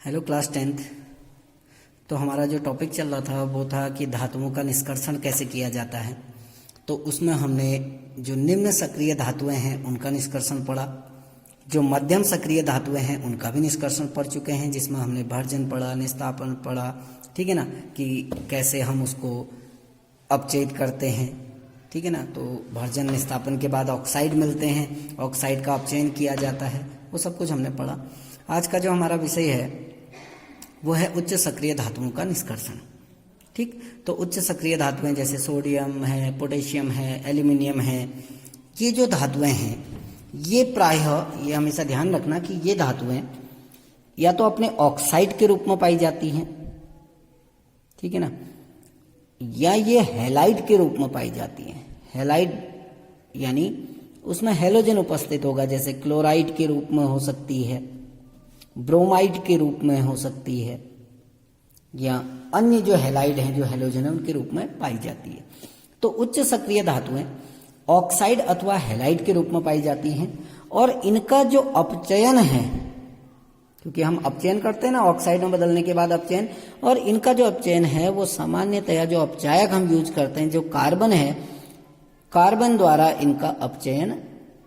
Hello class 10th। तो हमारा जो टॉपिक चल रहा था वो था कि धातुओं का निष्कर्षण कैसे किया जाता है। तो उसमें हमने जो निम्न सक्रिय धातुएं हैं उनका निष्कर्षण पढ़ा, जो मध्यम सक्रिय धातुएं हैं उनका भी निष्कर्षण पढ़ चुके हैं, जिसमें हमने भर्जन पढ़ा, निस्तापन पढ़ा, ठीक है ना, कि कैसे हम उसको अपचयित करते हैं, ठीक है ना। तो भर्जन निस्तापन के बाद ऑक्साइड मिलते हैं, ऑक्साइड का अपचयन किया जाता है, वो सब कुछ हमने पढ़ा। आज का जो हमारा विषय है वो है उच्च सक्रिय धातुओं का निष्कर्षण। ठीक, तो उच्च सक्रिय धातुएं जैसे सोडियम है, पोटेशियम है, एल्यूमिनियम है, ये जो धातुएं हैं ये प्रायः, ये हमेशा ध्यान रखना कि ये धातुएं या तो अपने ऑक्साइड के रूप में पाई जाती हैं, ठीक है ना, या ये हैलाइड के रूप में पाई जाती हैं। हैलाइड यानी उसमें हैलोजन उपस्थित होगा, जैसे क्लोराइड के रूप में हो सकती है, ब्रोमाइड के रूप में हो सकती है, या अन्य जो हैलाइड हैं जो हैलोजन है उनके रूप में पाई जाती है। तो उच्च सक्रिय धातुएं ऑक्साइड अथवा हैलाइड के रूप में पाई जाती हैं, और इनका जो अपचयन है, क्योंकि हम अपचयन करते हैं ना ऑक्साइड में बदलने के बाद अपचयन, और इनका जो अपचयन है वो सामान्यतया जो अपचायक हम यूज करते हैं जो कार्बन है, कार्बन द्वारा इनका अपचयन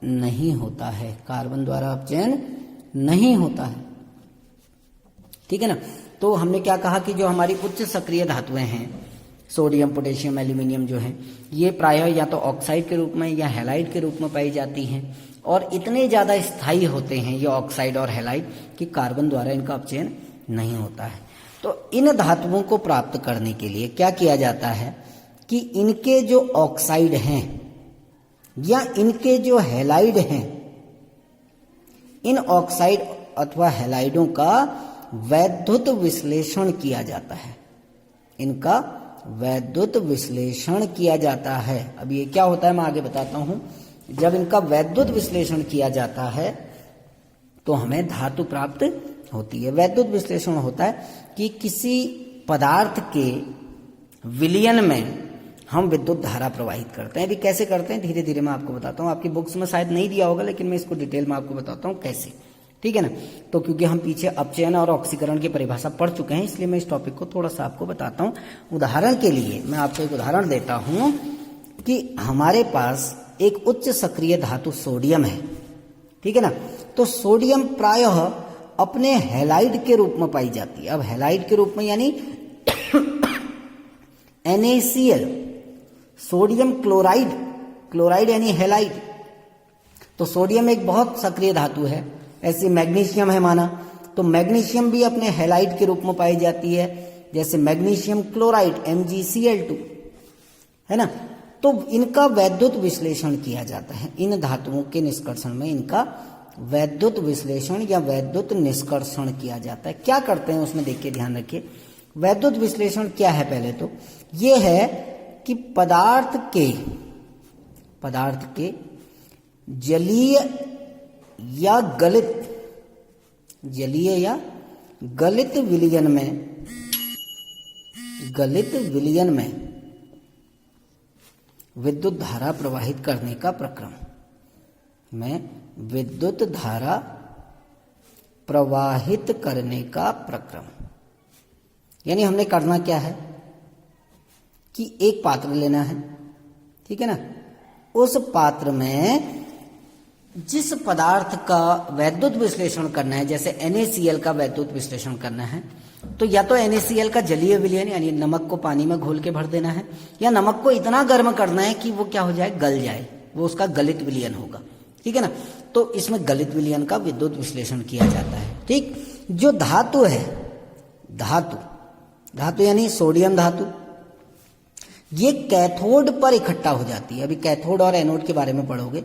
नहीं होता है, कार्बन द्वारा अपचयन नहीं होता है, ठीक है ना। तो हमने क्या कहा कि जो हमारी उच्च सक्रिय धातुएं हैं, सोडियम, पोटेशियम, एल्यूमिनियम जो हैं, ये प्रायः या तो ऑक्साइड के रूप में या हैलाइड के रूप में पाई जाती हैं, और इतने ज़्यादा स्थायी होते हैं ये ऑक्साइड और हैलाइड कि कार्बन द्वारा इनका अपचयन नहीं होता है। तो इन धातुओं को प्राप्त करने के लिए क्या किया जाता है कि इनके जो ऑक्साइड हैं या इनके जो हैलाइड हैं, इन ऑक्साइड अथवा हैलाइडों का वैद्युत विश्लेषण किया जाता है, इनका वैद्युत विश्लेषण किया जाता है। अब ये क्या होता है मैं आगे बताता हूं। जब इनका वैद्युत विश्लेषण किया जाता है तो हमें धातु प्राप्त होती है। वैद्युत विश्लेषण होता है कि किसी पदार्थ के विलयन में हम विद्युत धारा प्रवाहित करते हैं। अभी कैसे करते हैं धीरे धीरे मैं आपको बताता हूँ, आपकी बुक्स में शायद नहीं दिया होगा लेकिन मैं इसको डिटेल में आपको बताता हूँ कैसे, ठीक है ना। तो क्योंकि हम पीछे अपचयन और ऑक्सीकरण की परिभाषा पढ़ चुके हैं, इसलिए मैं इस टॉपिक को थोड़ा सा आपको बताता हूँ। उदाहरण के लिए मैं आपको एक उदाहरण देता हूँ कि हमारे पास एक उच्च सक्रिय धातु सोडियम है, ठीक है ना। तो सोडियम प्रायः अपने हैलाइड के रूप में पाई जाती है। अब हैलाइड के रूप में यानी NaCl, सोडियम क्लोराइड, क्लोराइड यानी हैलाइड। तो सोडियम एक बहुत सक्रिय धातु है, ऐसे मैग्नीशियम है माना, तो मैग्नीशियम भी अपने हैलाइड के रूप में पाई जाती है, जैसे मैग्नीशियम क्लोराइड MgCl2, है ना। तो इनका वैद्युत विश्लेषण किया जाता है, इन धातुओं के निष्कर्षण में इनका वैद्युत विश्लेषण या वैद्युत निष्कर्षण किया जाता है। क्या करते हैं उसमें देखिए, ध्यान रखिए। वैद्युत विश्लेषण क्या है, पहले तो ये है कि पदार्थ के जलीय या गलित विलयन में विद्युत धारा प्रवाहित करने का प्रक्रम, में विद्युत धारा प्रवाहित करने का प्रक्रम। यानी हमने करना क्या है कि एक पात्र लेना है, ठीक है ना। उस पात्र में जिस पदार्थ का वैद्युत विश्लेषण करना है, जैसे NaCl का वैद्युत विश्लेषण करना है, तो या तो NaCl का जलीय विलयन यानी नमक को पानी में घोल के भर देना है, या नमक को इतना गर्म करना है कि वो क्या हो जाए, गल जाए, वो उसका गलित विलयन होगा, ठीक है ना। तो इसमें गलित विलयन का विद्युत विश्लेषण किया जाता है। ठीक, जो धातु है, धातु यानी सोडियम धातु, ये कैथोड पर इकट्ठा हो जाती है। अभी कैथोड और एनोड के बारे में पढ़ोगे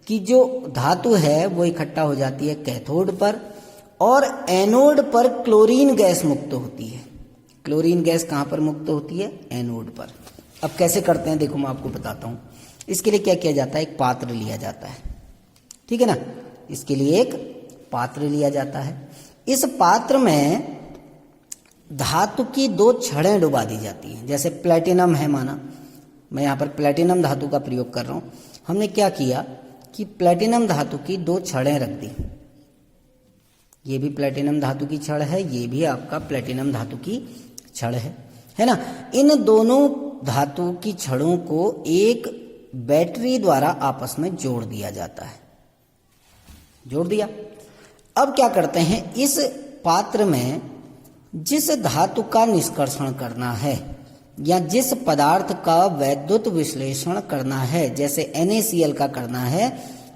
कि जो धातु है वो इकट्ठा हो जाती है कैथोड पर, और एनोड पर क्लोरीन गैस मुक्त होती है। क्लोरीन गैस कहां पर मुक्त होती है, एनोड पर। अब कैसे करते हैं देखो मैं आपको बताता हूं। इसके लिए क्या किया जाता है, एक पात्र लिया जाता है, ठीक है ना। इसके लिए एक पात्र लिया जाता है। इस पात्र में धातु की 2 छड़ें डुबा दी जाती हैं। जैसे प्लेटिनम है माना, मैं यहां पर प्लेटिनम धातु का प्रयोग कर रहा हूं। हमने क्या किया कि प्लेटिनम धातु की 2 छड़ें रख दी, ये भी प्लेटिनम धातु की छड़ है, ये भी आपका प्लेटिनम धातु की छड़ है ना। इन दोनों धातु की छड़ों को एक बैटरी द्वारा आपस में जोड़ दिया जाता है। जोड़ दिया। अब क्या करते हैं, इस पात्र में जिस धातु का निष्कर्षण करना है या जिस पदार्थ का वैद्युत विश्लेषण करना है, जैसे NaCl का करना है,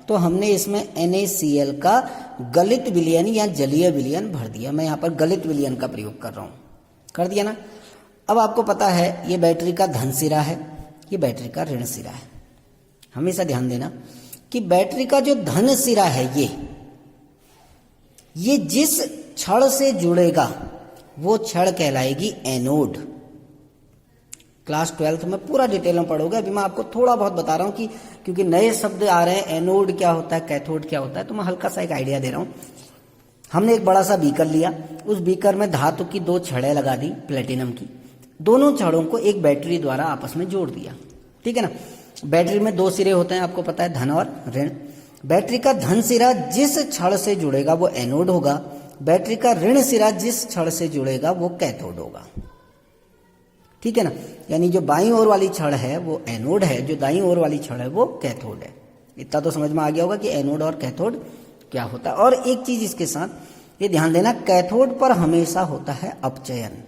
तो हमने इसमें NaCl का गलित विलयन या जलीय विलयन भर दिया। मैं यहाँ पर गलित विलयन का प्रयोग कर रहा हूँ, कर दिया ना। अब आपको पता है ये बैटरी का धन सिरा है, ये बैटरी का ऋण सिरा है। हमेशा ध्यान देना कि बैटरी का जो धन सिरा है ये जिस छड़ से जुड़ेगा वो छड़ कहलाएगी एनोड। क्लास 12th में पूरा डिटेल में पढ़ोगे, अभी मैं आपको थोड़ा बहुत बता रहा हूँ कि क्योंकि नए शब्द आ रहे हैं, एनोड क्या होता है, कैथोड क्या होता है, तो मैं हल्का सा एक आइडिया दे रहा हूँ। हमने एक बड़ा सा बीकर लिया, उस बीकर में धातु की 2 छड़ें लगा दी प्लेटिनम की, दोनों छड़ों को एक बैटरी द्वारा आपस में जोड़ दिया, ठीक है ना। बैटरी में 2 सिरे होते हैं, आपको पता है, धन और ऋण। बैटरी का धन सिरा जिस छड़ से जुड़ेगा वो एनोड होगा, बैटरी का ऋण सिरा जिस छड़ से जुड़ेगा वो कैथोड होगा, ठीक है ना। यानी जो बाईं ओर वाली छड़ है वो एनोड है, जो दाईं ओर वाली छड़ है वो कैथोड है। इतना तो समझ में आ गया होगा कि एनोड और कैथोड क्या होता है। और एक चीज इसके साथ ये ध्यान देना, कैथोड पर हमेशा होता है अपचयन।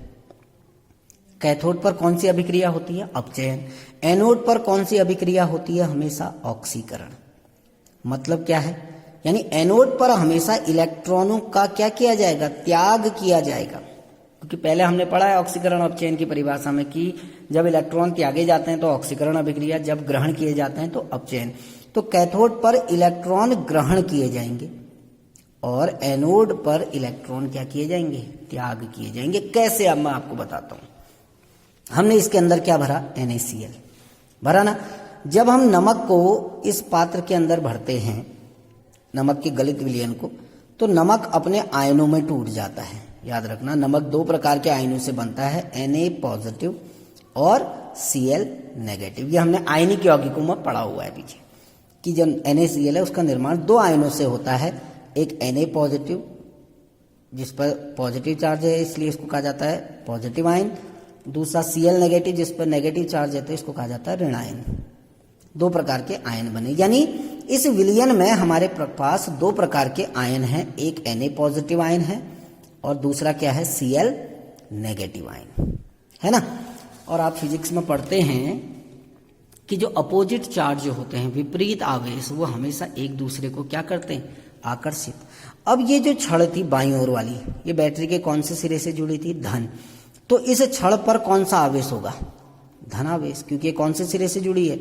कैथोड पर कौन सी अभिक्रिया होती है, अपचयन। एनोड पर कौन सी अभिक्रिया होती है, हमेशा ऑक्सीकरण। मतलब क्या है, यानी एनोड पर हमेशा इलेक्ट्रॉनों का क्या किया जाएगा, त्याग किया जाएगा। क्योंकि पहले हमने पढ़ा है ऑक्सीकरण अपचयन की परिभाषा में कि जब इलेक्ट्रॉन त्यागे जाते हैं तो ऑक्सीकरण अभिक्रिया, जब ग्रहण किए जाते हैं तो अपचयन। तो कैथोड पर इलेक्ट्रॉन ग्रहण किए जाएंगे और एनोड पर इलेक्ट्रॉन क्या किए जाएंगे, त्याग किए जाएंगे। कैसे, अब मैं आपको बताता हूं। हमने इसके अंदर क्या भरा, NaCl भरा ना। जब हम नमक को इस पात्र के अंदर भरते हैं, नमक के गलित विलयन को, तो नमक अपने आयनों में टूट जाता है। याद रखना, नमक 2 प्रकार के आयनों से बनता है, Na पॉजिटिव और Cl नेगेटिव। ये हमने आयनिक यौगिकों में पढ़ा हुआ है पीछे कि जो NaCl है उसका निर्माण 2 आयनों से होता है। एक Na पॉजिटिव जिस पर पॉजिटिव चार्ज है इसलिए इसको कहा जाता है पॉजिटिव आयन, दूसरा Cl नेगेटिव जिस पर नेगेटिव चार्ज है तो इसको कहा जाता है ऋण आयन। 2 प्रकार के आयन बने, यानी इस विलयन में हमारे पास 2 प्रकार के आयन हैं। एक Na पॉजिटिव आयन है और दूसरा क्या है, Cl नेगेटिव आयन, है ना। और आप फिजिक्स में पढ़ते हैं कि जो अपोजिट चार्ज जो होते हैं, विपरीत आवेश, वो हमेशा एक दूसरे को क्या करते हैं, आकर्षित। अब ये जो छड़ थी बाईं ओर वाली, ये बैटरी के कौन से सिरे से जुड़ी थी, धन। तो इस छड़ पर कौन सा आवेश होगा, धनावेश, क्योंकि ये कौन से सिरे से जुड़ी है,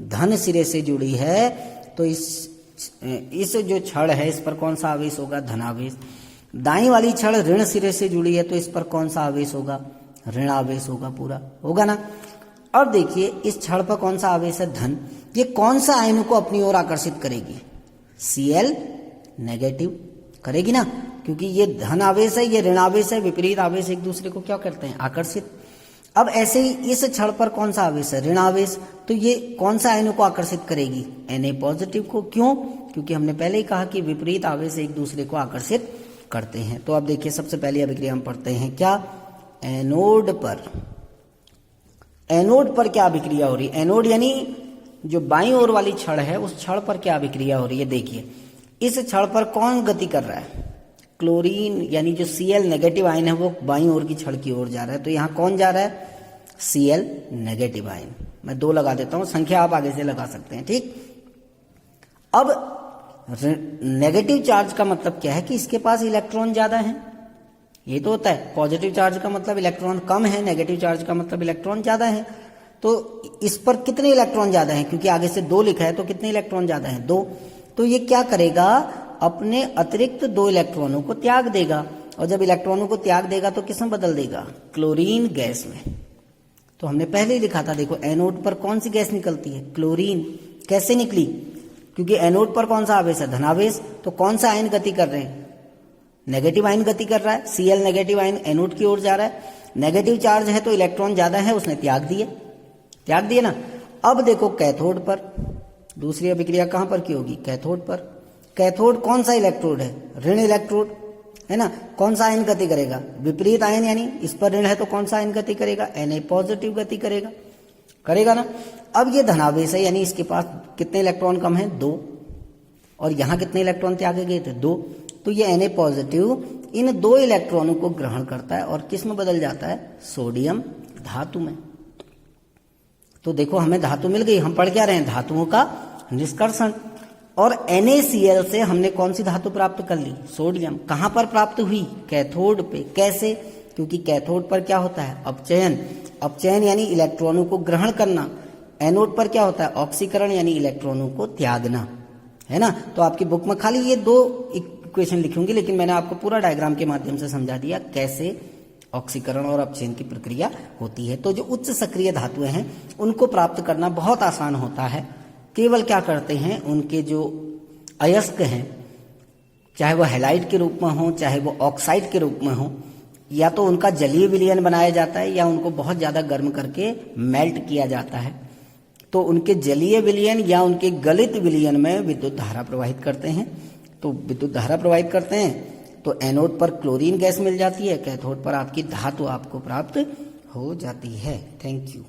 धन सिरे से जुड़ी है। तो इस जो छड़ है इस पर कौन सा आवेश होगा, धनावेश। दाईं वाली छड़ ऋण सिरे से जुड़ी है तो इस पर कौन सा आवेश होगा, ऋण आवेश होगा, पूरा होगा ना। और देखिए इस छड़ पर कौन सा आवेश है, धन। ये कौन सा आयन को अपनी ओर आकर्षित करेगी, Cl नेगेटिव करेगी ना, क्योंकि ये धन आवेश है, ये ऋण आवेश है, विपरीत आवेश एक दूसरे को क्या करते हैं, आकर्षित। अब ऐसे ही इस छड़ पर कौन सा आवेश है, ऋण आवेश, तो ये कौन सा आयनों को आकर्षित करेगी, Na पॉजिटिव को। क्यों, क्योंकि हमने पहले ही कहा कि विपरीत आवेश एक दूसरे को आकर्षित करते हैं। तो अब देखिए सबसे पहली अभिक्रिया हम पढ़ते हैं क्या, एनोड पर। एनोड पर क्या अभिक्रिया हो रही है, एनोड यानी जो बाईं ओर वाली छड़ है उस छड़ पर क्या अभिक्रिया हो रही है। देखिए इस छड़ पर कौन गति कर रहा है, क्लोरीन, यानी जो Cl नेगेटिव आयन है वो बाईं ओर की छड़ की ओर जा रहा है। तो यहाँ कौन जा रहा है, Cl नेगेटिव आयन। मैं 2 लगा देता हूं, संख्या आप आगे से लगा सकते हैं, ठीक। अब नेगेटिव चार्ज का मतलब क्या है कि इसके पास इलेक्ट्रॉन ज्यादा है, ये तो होता है। पॉजिटिव चार्ज का मतलब इलेक्ट्रॉन कम है, नेगेटिव चार्ज का मतलब इलेक्ट्रॉन ज्यादा है। तो इस पर कितने इलेक्ट्रॉन ज्यादा हैं, क्योंकि आगे से 2 लिखा है तो कितने इलेक्ट्रॉन ज्यादा हैं, 2। तो ये क्या करेगा, अपने अतिरिक्त 2 इलेक्ट्रॉनों को त्याग देगा, और जब इलेक्ट्रॉनों को त्याग देगा तो किसमें बदल देगा, क्लोरीन गैस में। तो हमने पहले ही लिखा था, देखो एनोड पर कौन सी गैस निकलती है, क्लोरीन। कैसे निकली, क्योंकि एनोड पर कौन सा आवेश है, धनावेश। तो कौन सा आयन गति कर रहे हैं, नेगेटिव आयन गति कर रहा है, Cl नेगेटिव आयन एनोड की ओर जा रहा है। नेगेटिव चार्ज है तो इलेक्ट्रॉन ज्यादा है, उसने त्याग दिए ना। अब देखो कैथोड पर दूसरी अभिक्रिया कहां पर की होगी, कैथोड पर। कैथोड कौन सा इलेक्ट्रोड है, ऋण इलेक्ट्रोड, है ना। कौन सा आयन गति करेगा, विपरीत आयन, यानी इस पर ऋण है तो कौन सा आयन गति करेगा, Na पॉजिटिव गति करेगा ना। अब ये धनावेश है, यानी इसके पास कितने इलेक्ट्रॉन कम है, 2, और यहां कितने इलेक्ट्रॉन त्यागे गए थे, 2। तो ये Na पॉजिटिव इन 2 इलेक्ट्रॉनों को ग्रहण करता है और किस में बदल जाता है, सोडियम धातु में। तो देखो हमें धातु मिल गई, हम पढ़ क्या रहे हैं, धातुओं का निष्कर्षण। और NaCl से हमने कौन सी धातु प्राप्त कर ली, सोडियम। कहां पर प्राप्त हुई, कैथोड पे। कैसे, क्योंकि कैथोड पर क्या होता है, अपचयन यानी इलेक्ट्रॉनों को ग्रहण करना। एनोड पर क्या होता है, ऑक्सीकरण यानी इलेक्ट्रॉनों को त्यागना, है ना। तो आपकी बुक में खाली ये 2 इक्वेशन लिखूंगी, लेकिन मैंने आपको पूरा डायग्राम के माध्यम से समझा दिया कैसे ऑक्सीकरण और अपचयन की प्रक्रिया होती है। तो जो उच्च सक्रिय धातुएं हैं उनको प्राप्त करना बहुत आसान होता है। केवल क्या करते हैं, उनके जो अयस्क हैं, चाहे वो हैलाइड के रूप में हो, चाहे वो ऑक्साइड के रूप में हो, या तो उनका जलीय विलयन बनाया जाता है या उनको बहुत ज्यादा गर्म करके मेल्ट किया जाता है। तो उनके जलीय विलयन या उनके गलित विलयन में विद्युत धारा प्रवाहित करते हैं। तो विद्युत धारा प्रवाहित करते हैं तो एनोड पर क्लोरीन गैस मिल जाती है, कैथोड पर आपकी धातु आपको प्राप्त हो जाती है। Thank you.